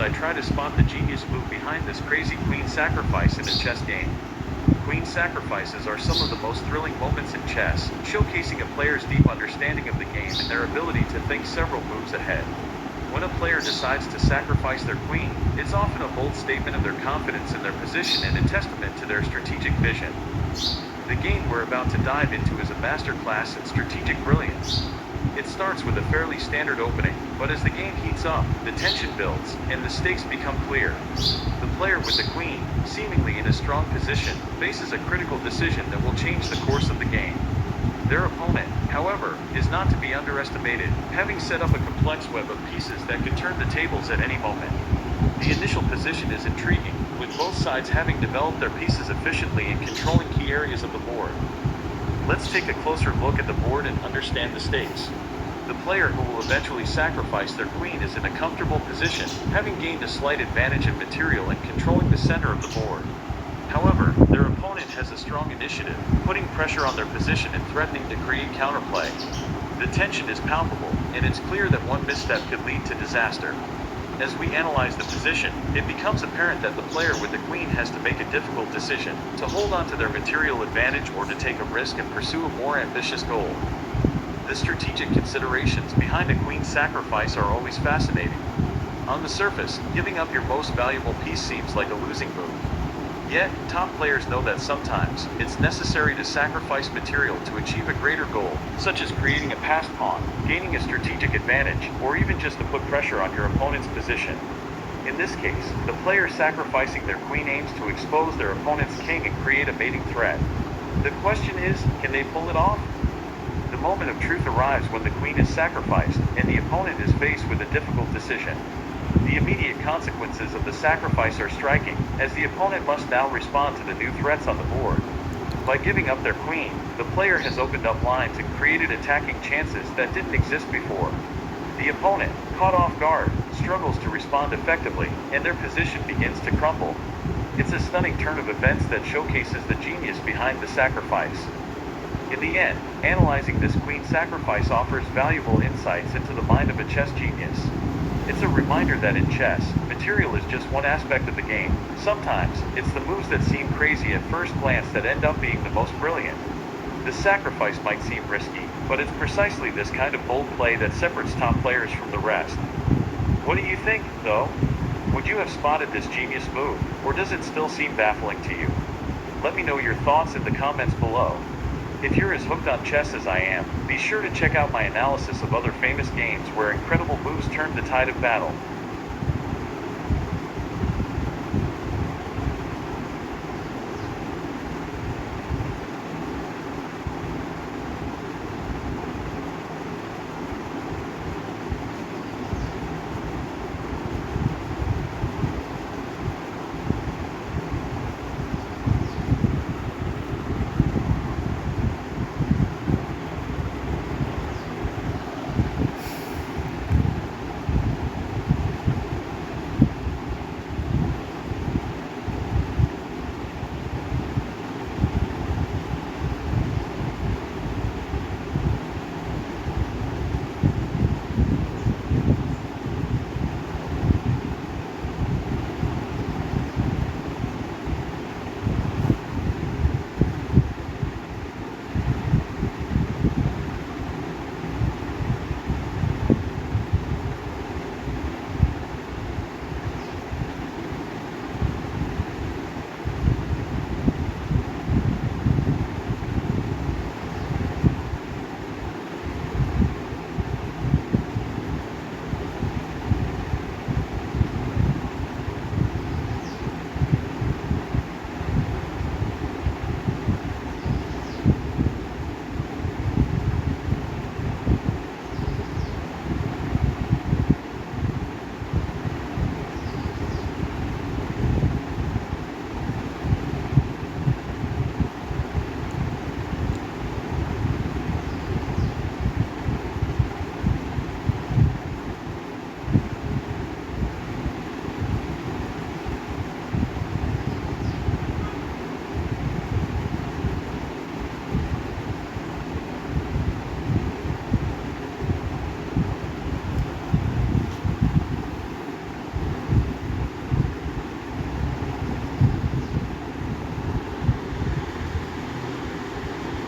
I try to spot the genius move behind this crazy queen sacrifice in a chess game. Queen sacrifices are some of the most thrilling moments in chess, showcasing a player's deep understanding of the game and their ability to think several moves ahead. When a player decides to sacrifice their queen, it's often a bold statement of their confidence in their position and a testament to their strategic vision. The game we're about to dive into is a masterclass in strategic brilliance. It starts with a fairly standard opening, but as the game heats up, the tension builds, and the stakes become clear. The player with the queen, seemingly in a strong position, faces a critical decision that will change the course of the game. Their opponent, however, is not to be underestimated, having set up a complex web of pieces that could turn the tables at any moment. The initial position is intriguing, with both sides having developed their pieces efficiently and controlling key areas of the board. Let's take a closer look at the board and understand the stakes. The player who will eventually sacrifice their queen is in a comfortable position, having gained a slight advantage in material and controlling the center of the board. However, their opponent has a strong initiative, putting pressure on their position and threatening to create counterplay. The tension is palpable, and it's clear that one misstep could lead to disaster. As we analyze the position, it becomes apparent that the player with the queen has to make a difficult decision, to hold on to their material advantage or to take a risk and pursue a more ambitious goal. The strategic considerations behind a queen sacrifice are always fascinating. On the surface, giving up your most valuable piece seems like a losing move. Yet, top players know that sometimes, it's necessary to sacrifice material to achieve a greater goal, such as creating a passed pawn, gaining a strategic advantage, or even just to put pressure on your opponent's position. In this case, the player sacrificing their queen aims to expose their opponent's king and create a mating threat. The question is, can they pull it off? The moment of truth arrives when the queen is sacrificed, and the opponent is faced with a difficult decision. The immediate consequences of the sacrifice are striking, as the opponent must now respond to the new threats on the board. By giving up their queen, the player has opened up lines and created attacking chances that didn't exist before. The opponent, caught off guard, struggles to respond effectively, and their position begins to crumble. It's a stunning turn of events that showcases the genius behind the sacrifice. In the end, analyzing this queen sacrifice offers valuable insights into the mind of a chess genius. It's a reminder that in chess, material is just one aspect of the game. Sometimes, it's the moves that seem crazy at first glance that end up being the most brilliant. The sacrifice might seem risky, but it's precisely this kind of bold play that separates top players from the rest. What do you think, though? Would you have spotted this genius move, or does it still seem baffling to you? Let me know your thoughts in the comments below. If you're as hooked on chess as I am, be sure to check out my analysis of other famous games where incredible moves turned the tide of battle.